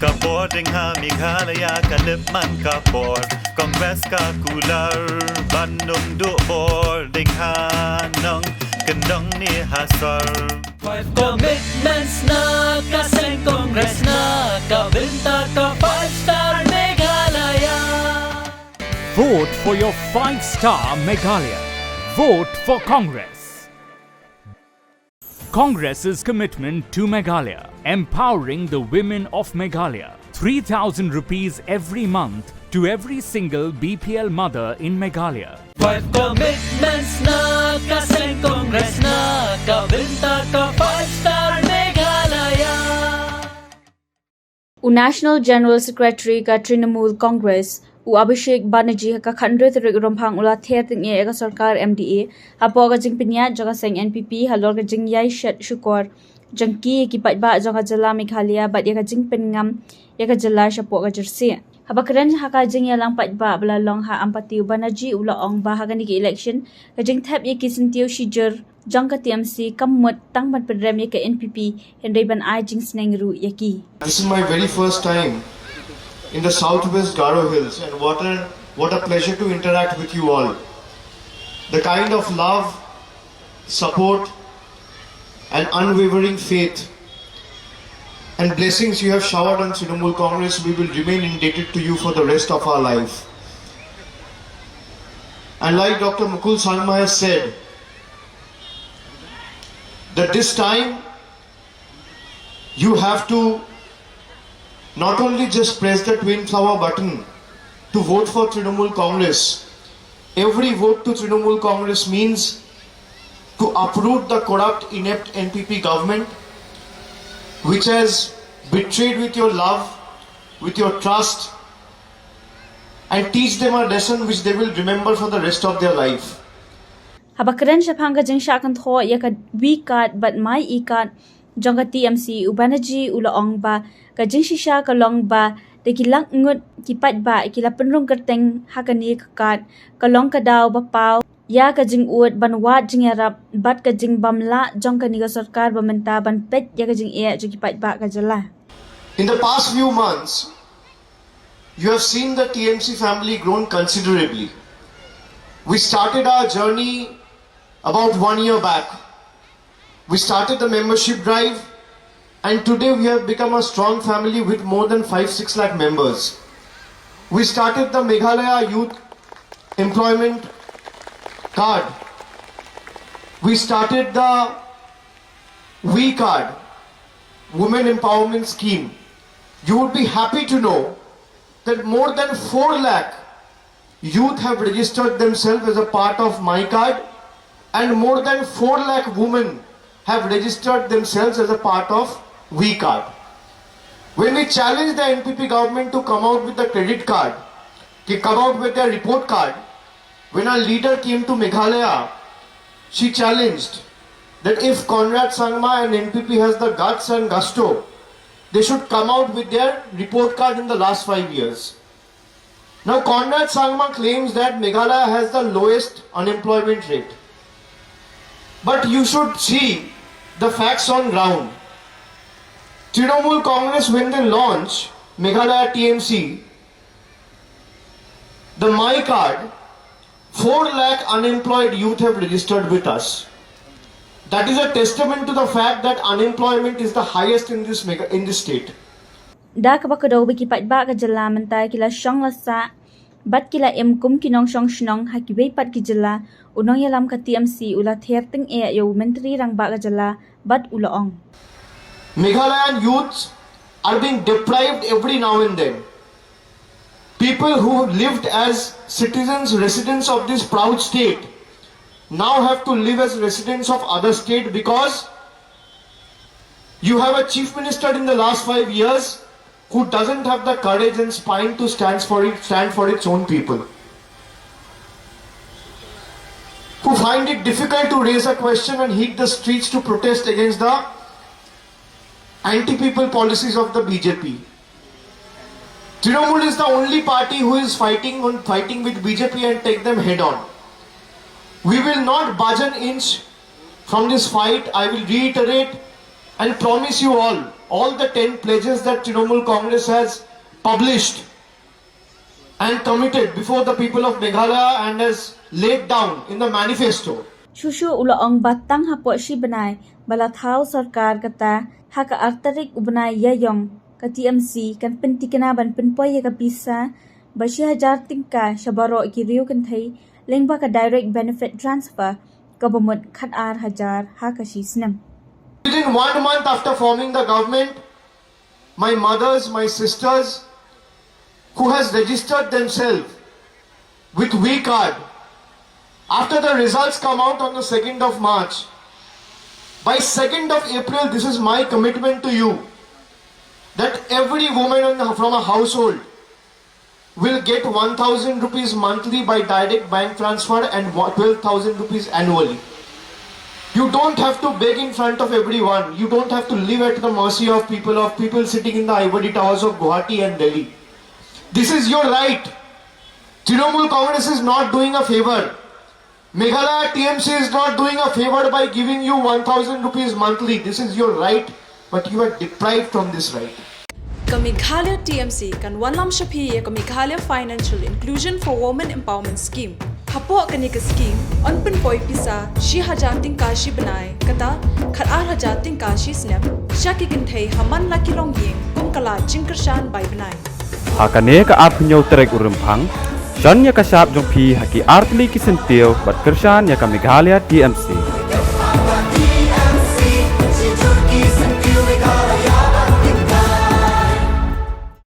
Kaboarding ha Meghalaya kalipman kapor Congress ka kular Bandung du boarding ha nong kendong ni hasar 5 commitments na kaseng Congress na kabinta ka 5-star Meghalaya. Vote for your 5-star Meghalaya. Vote for Congress. Congress's commitment to Meghalaya, empowering the women of Meghalaya. 3,000 rupees every month to every single BPL mother in Meghalaya. 5 commitments na kaseng Congress na kabinta ka 5-star Meghalaya. National General Secretary ka Trinamool Congress Abhishek Banerjee ka khandre tarik romphang ula ther ting e ka sarkar MDA hapo ka jing pinya jaga seng NPP halor ka jing yai shat shukor jangki ki patba jaga jala Meghalaya bat ya ka jing pengam ya ka jala shapo ka jersey habakran ha ka jing ya lang patba bla long ha ampati Banerjee ula ong ba ha ka ni election ka jing thap ye kisintiu shijer jangka TMC kamut tangban pedram ye ka NPP hendai ban ai Jingsneng ru yaki. This is my very first time in the southwest Garo Hills, and what a pleasure to interact with you all. The kind of love, support and unwavering faith and blessings you have showered on Trinamool Congress, we will remain indebted to you for the rest of our life. And like Dr. Mukul Sangma has said, that this time you have to not only just press the twin flower button to vote for Trinamool Congress. Every vote to Trinamool Congress means to uproot the corrupt, inept NPP government, which has betrayed with your love, with your trust, and teach them a lesson which they will remember for the rest of their life. Habakran shapanga jing shakan tho ya ka we card but my e card jangka TMC Banerjee ula ong ba ka jing shisha ka long ba de kilang ngut ki pat ba kila penrong kerteng hakani ka card ka long ka daw ba pau ya ka jing uat ban wat jing arab bat ka jing bamla jangka ni ka sarkar ba menta ban pet ya ka jing e ki pat ba ka jala. In the past few months, you have seen the TMC family grown considerably. We started our journey about 1 year back. We started the membership drive, and today we have become a strong family with more than 5-6 lakh members. We started the Meghalaya Youth Employment Card. We started the We Card, Women Empowerment Scheme. You would be happy to know that more than 4 lakh youth have registered themselves as a part of My Card, and more than 4 lakh women have registered themselves as a part of We Card. When we challenged the NPP government to come out with the credit card, to come out with their report card, when our leader came to Meghalaya, she challenged that if Conrad Sangma and NPP has the guts and gusto, they should come out with their report card in the last 5 years. Now Conrad Sangma claims that Meghalaya has the lowest unemployment rate. But you should see the facts on ground. Trinamool Congress, when they launch Meghalaya TMC, the My Card, 4 lakh unemployed youth have registered with us. That is a testament to the fact that unemployment is the highest in this state. Da ka ba ka daw ki pat ba ka jala mentai kila shong lasa bat kila kum kinong shong shnong hakibe pat ki jala unong yalam ka TMC ula ther ting e yo menteri rang ba ka jala bat ula ong. Meghalayan youths are being deprived every now and then. People who lived as citizens, residents of this proud state now have to live as residents of other state because you have a chief minister in the last 5 years who doesn't have the courage and spine to stand for its own people. Who find it difficult to raise a question and hit the streets to protest against the anti-people policies of the BJP. Trinamool is the only party who is fighting with BJP and take them head on. We will not budge an inch from this fight. I will reiterate and promise you all all the 10 pledges that Trinamool Congress has published and committed before the people of Meghalaya and has laid down in the manifesto. Shushu ulaong batang hapo si benai balathau sarkar kata haka artarik ubenai yayong ka TMC kan pentikena ban penpoy ka bisa bashi hajar tingka shabaro ikiriu kan thai lengba ka direct benefit transfer ka bamut khat ar hajar haka shisnam. Within 1 month after forming the government, my mothers, my sisters, who has registered themselves with V card, after the results come out on the 2nd of March, by 2nd of April, this is my commitment to you, that every woman from a household will get 1,000 rupees monthly by direct bank transfer and 12,000 rupees annually. You don't have to beg in front of everyone. You don't have to live at the mercy of people sitting in the ivory towers of Guwahati and Delhi. This is your right. Trinamool Congress is not doing a favor. Meghalaya TMC is not doing a favor by giving you 1,000 rupees monthly. This is your right, but you are deprived from this right. Meghalaya TMC kan wanlam shapi ka Meghalaya Financial Inclusion for Women Empowerment Scheme. Hapo kani ka scheme on pen poi pisa shi hajating kashi banai kata khatar hajating kashi snap shaki kinthei haman lakilong yeng kongkala jingkershan bai banai. Hakane ka apnyo trek urempang Shanya kasap jong pi haki artli kisentil bat kershan ya ka Meghalaya TMC.